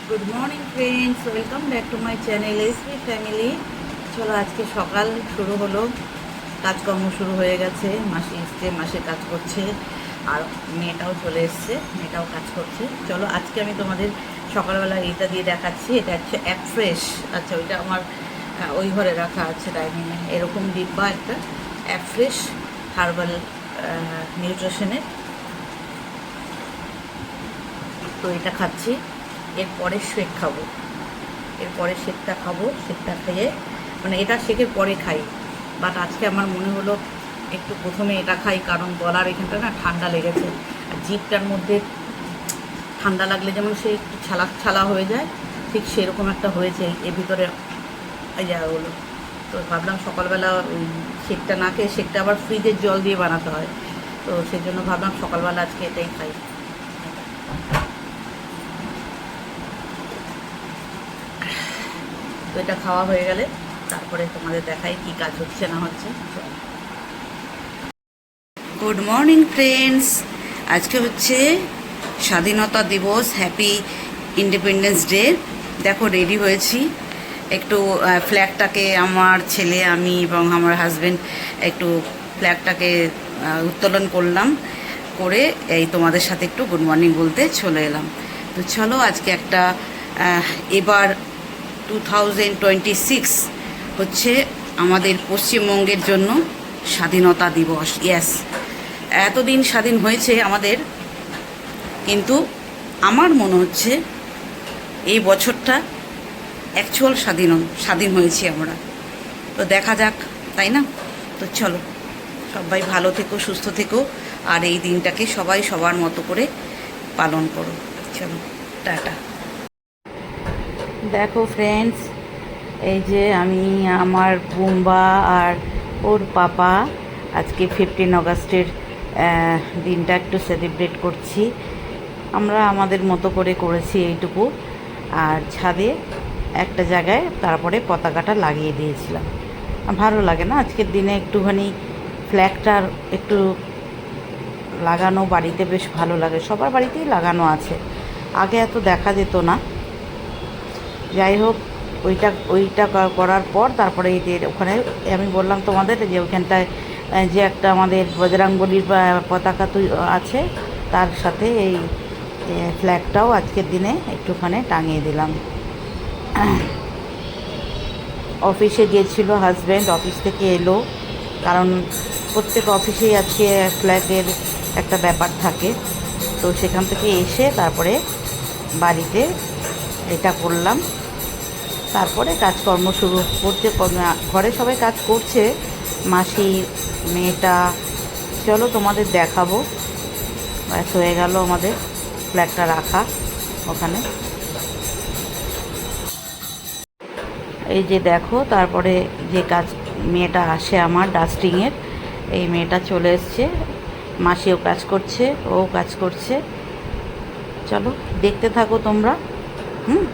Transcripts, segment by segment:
Good morning friends, welcome back to my channel SB family. চলো, আজকে সকাল শুরু হলো, কাজকর্ম শুরু হয়ে গেছে। মাসি এসছে, মাসে কাজ করছে, আর মেয়েটাও চলে এসছে, মেয়েটাও কাজ করছে। চলো, আজকে আমি তোমাদের সকালবেলা এইটা দিয়ে দেখাচ্ছি। এটা হচ্ছে অ্যাপফ্রেশ। আচ্ছা, ওইটা আমার ওই ঘরে রাখা আছে ডাইনিংয়ে, এরকম ডিব্বা একটা অ্যাপফ্রেশ হার্বাল নিউট্রিশনের। তো এটা খাচ্ছি, এরপরে শেক খাবো, এরপরে শেকটা খাবো। শেকটা খেয়ে মানে এটা শেকের পরে খাই, বাট আজকে আমার মনে হলো একটু প্রথমে এটা খাই, কারণ গলার এখানটা না ঠান্ডা লেগেছে। আর জিভটার মধ্যে ঠান্ডা লাগলে যেমন সে একটু ছালা ছালা হয়ে যায়, ঠিক সেরকম একটা হয়েছে এর ভিতরে এই জায়গাগুলো। তো ভাবলাম সকালবেলা শেকটা না খেয়ে, শেকটা আবার ফ্রিজের জল দিয়ে বানাতে হয়, তো সেই জন্য ভাবলাম সকালবেলা আজকে এটাই খাই। তো এটা খাওয়া হয়ে গেলে তারপরে তোমাদের দেখাই কি কাজ হচ্ছে না হচ্ছে। গুড মর্নিং ফ্রেন্ডস, আজকে হচ্ছে স্বাধীনতা দিবস, হ্যাপি ইন্ডিপেন্ডেন্স ডে। দেখো, রেডি হয়েছি একটু। ফ্ল্যাগটাকে আমার ছেলে, আমি এবং আমার হাজব্যান্ড একটু ফ্ল্যাগটাকে উত্তোলন করলাম, করে এই তোমাদের সাথে একটু গুড মর্নিং বলতে চলে এলাম। তো চলো, আজকে একটা এবার 2026 হচ্ছে আমাদের পশ্চিমবঙ্গের জন্য স্বাধীনতা দিবস। ইয়েস, এতদিন স্বাধীন হয়েছে আমাদের, কিন্তু আমার মনে হচ্ছে এই বছরটা অ্যাকচুয়াল স্বাধীন হয়েছি আমরা। তো দেখা যাক, তাই না? তো চলো, সবাই ভালো থেকো, সুস্থ থেকো, আর এই দিনটাকে সবাই সবার মতো করে পালন করো। চলো, টাটা। দেখো ফ্রেন্ডস, এই যে আমি, আমার বুম্বা আর ওর পাপা আজকে 15 আগস্টের দিনটা একটু সেলিব্রেট করছি। আমরা আমাদের মতো করে করেছি এইটুকু, আর ছাদে একটা জায়গায় তারপরে পতাকাটা লাগিয়ে দিয়েছিলাম। ভালো লাগে না আজকের দিনে একটুখানি ফ্ল্যাগটার একটু লাগানো, বাড়িতে বেশ ভালো লাগে। সবার বাড়িতেই লাগানো আছে, আগে এত দেখা যেত না। যাই হোক, ওইটা করার পর তারপরে এদের ওখানে আমি বললাম তোমাদের যে ওইখানটায় যে একটা আমাদের বজরংবলীর পতাকা আছে, তার সাথে এই ফ্ল্যাগটাও আজকের দিনে একটুখানি টাঙিয়ে দিলাম। অফিসে গিয়েছিল হাজব্যান্ড, অফিস থেকে এলো, কারণ প্রত্যেক অফিসেই আজকে ফ্ল্যাগের একটা ব্যাপার থাকে। তো সেখান থেকে এসে তারপরে বাড়িতে এটা করলাম। তারপরে কাজকর্ম শুরু করতে, ঘরে সবাই কাজ করছে, মাসি, মেয়েটা। চলো তোমাদের দেখাবো। ব্যাস হয়ে গেল আমাদের ফ্ল্যাগটা রাখা ওখানে। এই যে দেখো, তারপরে যে কাজ মেয়েটা আসে আমার ডাস্টিংয়ের, এই মেয়েটা চলে এসছে, মাসিও কাজ করছে, ও কাজ করছে। চলো, দেখতে থাকো তোমরা। হুম।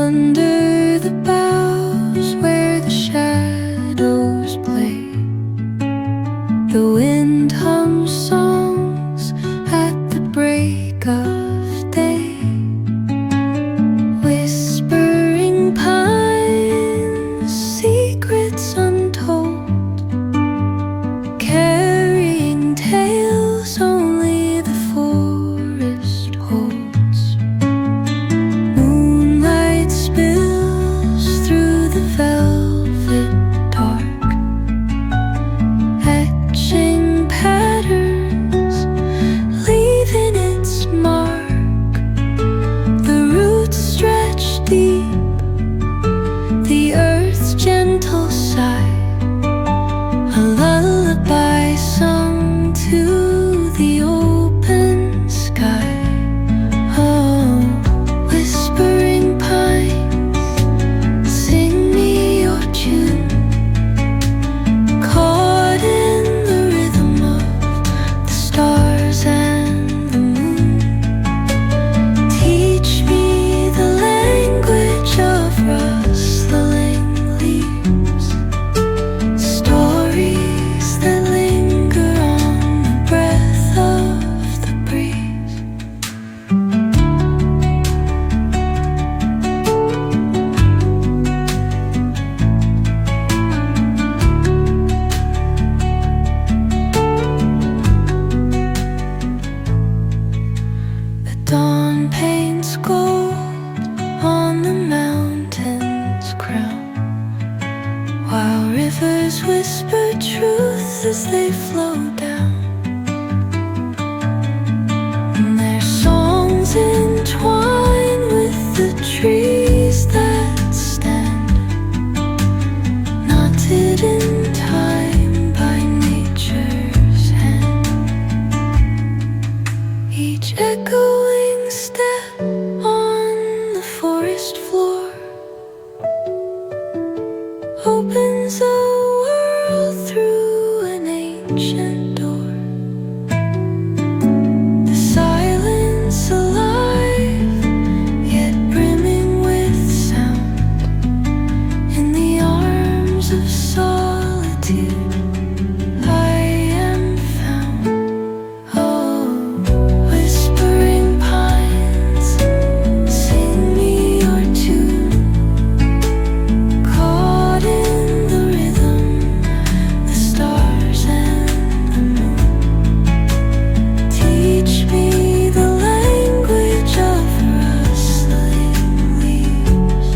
Under the boughs where the shadows play, the wind hums songs at the break of day. paints gold on the mountain's crown, while rivers whisper truth as they flow down. And their songs entwine with the trees that stand, knotted in time by nature's hand. Each echoing step on the forest floor opens a world through an ancient door. The silence alive, yet brimming with sound. In the arms of solitude I am found. Oh, whispering pines, sing me your tune. Caught in the rhythm, the stars and the moon teach me the language of rustling leaves,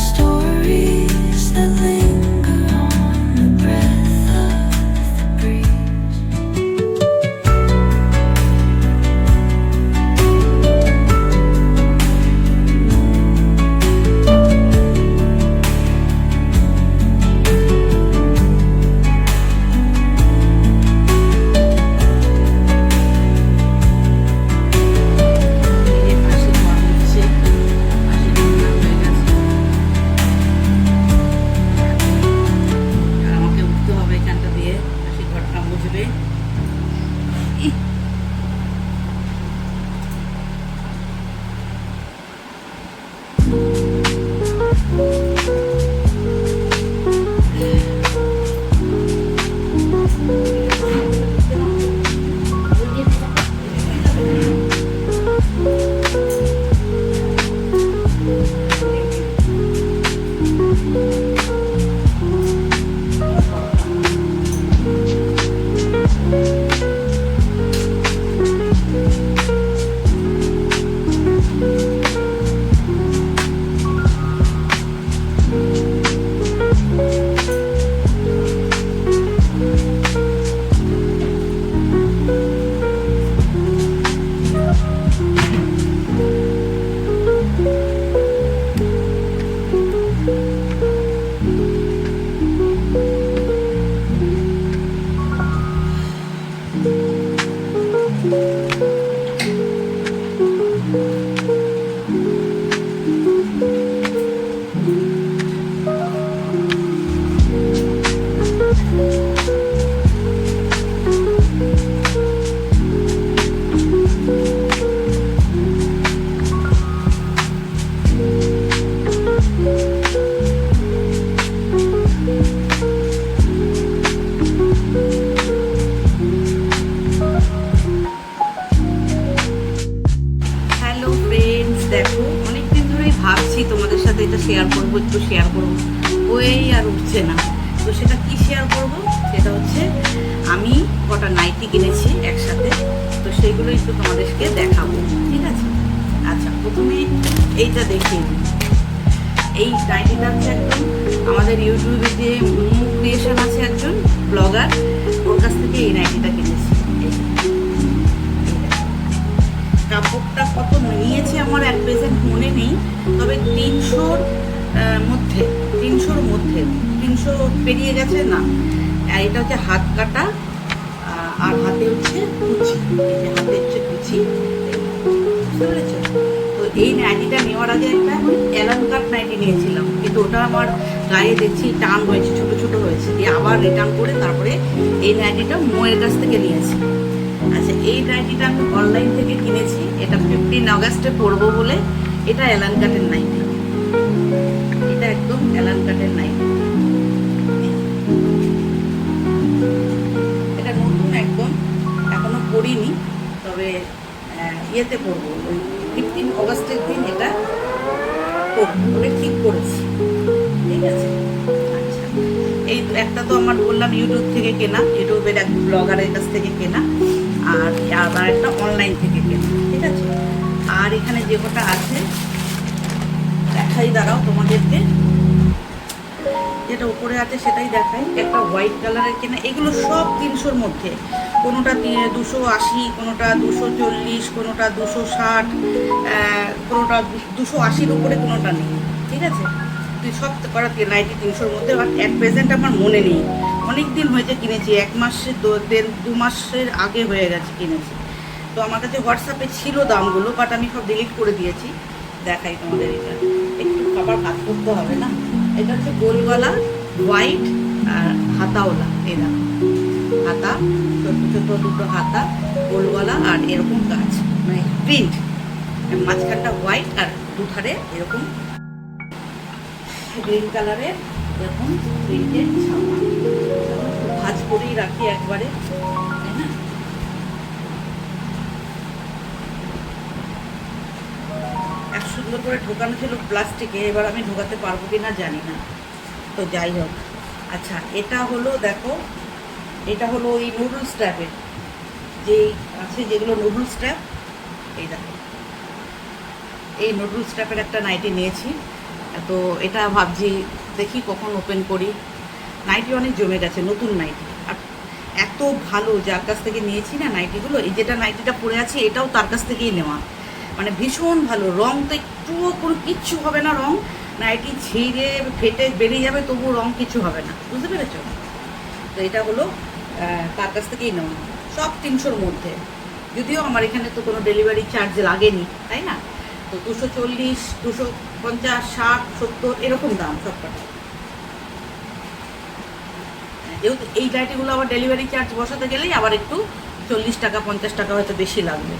stories that linger on the breath of the breeze. এই যে মাসি ঘর মুছছে, মাসি রান্না হয়ে গেছে। আর আমাকে উঠতে হবে এখানটা দিয়ে, মাসি ঘরটা মুছবে। ইহ, হ্যালো ফ্রেন্ডস, দেখো অনেকদিন ধরেই ভাবছি তোমাদের সাথে এটা শেয়ার করবো, একটু শেয়ার করবো, হয়েই আর উঠছে না। তো সেটা কি শেয়ার করব, সেটা হচ্ছে আমি কটা নাইটি কিনেছি একসাথে, তো সেইগুলো একটু তোমাদেরকে দেখাবো, ঠিক আছে? আচ্ছা, প্রথমে এইটা দেখিয়ে দিই। এই নাইটিটা হচ্ছে একদম আমাদের ইউটিউবে যে মুখ ক্রিয়েশন আছে একজন ব্লগার, ওর কাছ থেকে এই নাইটিটা কিনেছি। কাপড়টা কত নিয়েছে আমার এক প্রেজেন্ট মনে নেই, তবে 300-র মধ্যে 300 পেরিয়ে গেছে না। আর এটা হচ্ছে হাত কাটা, আর হাতে হচ্ছে কুচি, এই যে হাতে হচ্ছে কুচি, বুঝতে পেরেছো? তো এই নাইটিটা নেওয়ার আগে একটা অ্যালান কাট নাইটি নিয়েছিলাম, কিন্তু ওটা আমার গায়ে দেখছি টান হয়েছে, ছোটো ছোটো হয়েছে, দিয়ে আবার রিটার্ন করে তারপরে এই নাইটিটা মোয়ের কাছ থেকে নিয়েছি। আচ্ছা, এই নাইটিটা আমি অনলাইন থেকে কিনেছি, এটা 15 আগস্টে পরবো বলে। এটা অ্যালান কাটের নাইটি, এটা একদম অ্যালান কাটের নাইটি। এটা নতুন একদম, এখনো পরিনি, তবে ইয়েতে পরবো, ওই 15 আগস্টের দিন এটা পরবো বলে ঠিক করেছি, ঠিক আছে? আচ্ছা, এই একটা তো আমার বললাম ইউটিউব থেকে কেনা, ইউটিউবের এক ব্লগারের কাছ থেকে কেনা, আর একটা অনলাইন থেকে কেনা, ঠিক আছে? আর এখানে যে কটা আছে দেখাই, দাঁড়াও তোমাদেরকে। যেটা উপরে আছে সেটাই দেখাই। একটা হোয়াইট কালারের কেনা, এগুলো সব 300-র মধ্যে। কোনোটা 280, কোনোটা 240, কোনোটা 260, কোনোটা 280-র উপরে কোনোটা নেই, ঠিক আছে। সব করা নাইটি 300-র মধ্যে। আর অ্যাট প্রেজেন্ট আমার মনে নেই, অনেক দিন হয়েছে কিনেছি, 1 মাসে 2 মাসের আগে হয়ে গেছে কিনেছি। তো আমার কাছে হোয়াটসঅ্যাপে ছিল দামগুলো, বাট আমি সব ডিলিট করে দিয়েছি। দেখাই তোমাদের, এটা একটু খাবার কাজ করতে হবে না। এটা হচ্ছে গোলগলা, হোয়াইট আর হাতাওলা। এরা হাতা, ছোট ছোট দুটো হাতা, গোলগলা, আর এরকম কাজ, মানে প্রিন্ট, মাঝখানটা হোয়াইট আর দুধারে এরকম গ্রিন কালারের এরকম প্রিন্টের ছাপা। ভাঁজ করেই রাখি একবারে, তাই না। এক সুন্দর করে ঢোকানো ছিল প্লাস্টিকে, এবার আমি ঢোকাতে পারবো কি না জানি না, তো যাই হোক। আচ্ছা, এটা হলো দেখো, এটা হলো ওই নুডলস ট্র্যাপের যেই আছে, যেগুলো নুডলস ট্র্যাপ, এই দেখো, এই নুডলস ট্র্যাপের একটা নাইটি নিয়েছি। তো এটা ভাবছি দেখি কখন ওপেন করি। নাইটি অনেক জমে গেছে, নতুন নাইটি, আর এত ভালো যার কাছ থেকে নিয়েছি না নাইটিগুলো। এই যেটা নাইটিটা পরে আছি এটাও তার কাছ থেকেই নেওয়া, মানে ভীষণ ভালো। রং তো একটুও কোনো কিচ্ছু হবে না, রং নাইটি ছিঁড়ে ফেটে বেরিয়ে যাবে তবু রং কিছু হবে না, বুঝতে পেরেছ। তো এটা হলো তার কাছ থেকেই নেওয়া, সব 300-র মধ্যে। যদিও আমার এখানে তো কোনো ডেলিভারি চার্জ লাগেনি, তাই না। তো 240, 250, 60, 70 এরকম দাম সব কটা। যেহেতু এই নাইটিগুলো আবার ডেলিভারি চার্জ বসাতে গেলেই আবার একটু 40 টাকা 50 টাকা হয়তো বেশি লাগবে।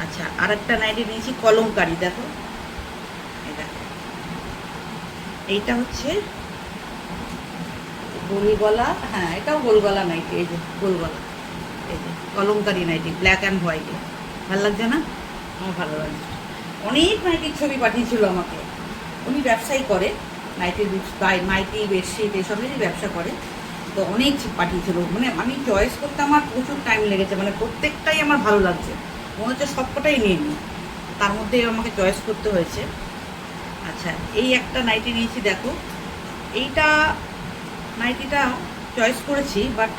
আচ্ছা, আর একটা নাইটি নিয়েছি কলমকারি, দেখো এটা, এইটা হচ্ছে গোলগলা, হ্যাঁ এটাও গোলগলা নাইটি, এই যে গোলগলা, এই যে কলমকারি নাইটি, ব্ল্যাক অ্যান্ড হোয়াইটে। ভালো লাগছে না? আমার ভালো লাগছে। অনেক নাইটির ছবি পাঠিয়েছিল আমাকে, উনি ব্যবসাই করে, নাইটির নাইটি বেডশিট এসবেরই ব্যবসা করে। তো অনেক পাঠিয়েছিল, মানে আমি চয়েস করতে আমার প্রচুর টাইম লেগেছে, মানে প্রত্যেকটাই আমার ভালো লাগছে, মনে হচ্ছে সবকটাই নিয়ে নিই, তার মধ্যে আমাকে চয়েস করতে হয়েছে। আচ্ছা, এই একটা নাইটি নিয়েছি, দেখো এইটা নাইটিটা চয়েস করেছি, বাট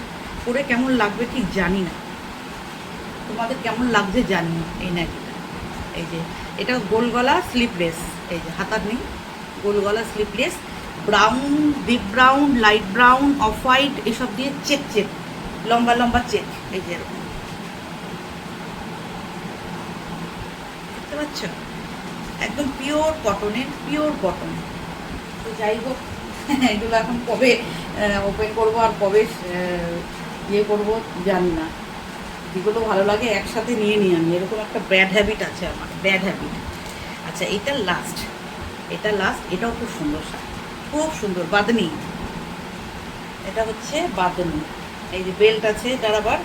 পরে কেমন লাগবে ঠিক জানি না, তোমাদের কেমন লাগছে জানি না এই নাইটিটা। এই যে এটা গোলগলা স্লিপলেস, এই যে হাতার নেই, গোলগলা sleeveless, brown, deep brown, light brown, off white এসব দিয়ে চেক চেক, লম্বা লম্বা চেক, এই যে এরকম, দেখতে পাচ্ছ, একদম পিওর কটনের, পিওর কটন। তো যাই হোক, এগুলো এখন কবে ওপেন করবো আর কবে ইয়ে করবো জানি না। যেগুলো ভালো লাগে একসাথে নিয়ে নিই আমি, এরকম একটা ব্যাড হ্যাবিট আছে আমার, ব্যাড হ্যাবিট। আচ্ছা, এটা লাস্ট, এটা লাস্ট, এটাও খুব সুন্দর শাড়ি, খুব সুন্দর, বাঁধনি, এটা হচ্ছে বাঁধনি। এই যে বেল্ট আছে, এটার আবার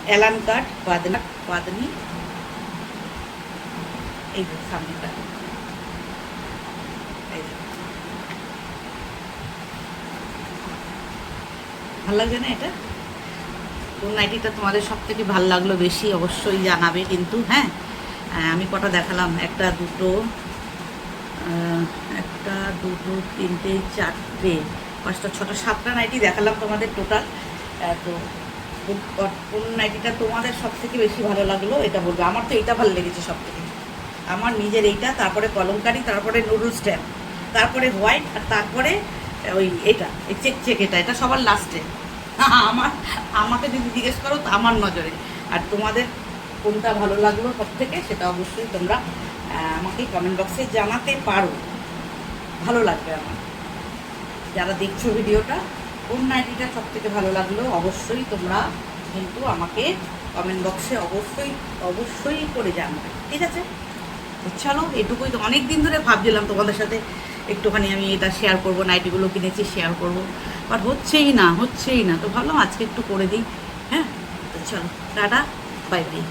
অ্যালান কাট, বাঁধনি, এই যে সামনেটা, এই যে ভালো লাগছে না এটা? কোন নাইটিটা তোমাদের সব থেকে ভালো লাগলো বেশি অবশ্যই জানাবে কিন্তু। হ্যাঁ, আমি কটা দেখালাম, একটা দুটো তিনটে চারটে পাঁচটা ছটা সাতটা নাইটি দেখালাম তোমাদের টোটাল। তো কোন নাইটিটা তোমাদের সব থেকে বেশি ভালো লাগলো এটা বলবে। আমার তো এইটা ভালো লেগেছে সব থেকে, আমার নিজের এইটা, তারপরে কলমকারি, তারপরে নুডলস ট্যাপ, তারপরে হোয়াইট, আর তারপরে ওই এটা, এই চেক চেক, এটা সবার লাস্টে। আমাকে যদি জিজ্ঞেস করো তো আমার নজরে। আর তোমাদের কোনটা ভালো লাগলো সব থেকে সেটা অবশ্যই তোমরা আমাকে কমেন্ট বক্সে জানাতে পারো, ভালো লাগবে আমার। যারা দেখছো ভিডিওটা, কোন নাইটিটা সব থেকে ভালো লাগলো অবশ্যই তোমরা কিন্তু আমাকে কমেন্ট বক্সে অবশ্যই করে জানাবে, ঠিক আছে। চলো, এটুকুই। তো অনেক দিন ধরে ভাবছিলাম তোমাদের সাথে একটুখানি আমি এটা শেয়ার করব, নাইটিগুলো কিনেছি শেয়ার করব, বাট হচ্ছেই না। তো ভাবলাম আজকে একটু করে দিই। হ্যাঁ, তো চলো, টাটা, বাই বাই।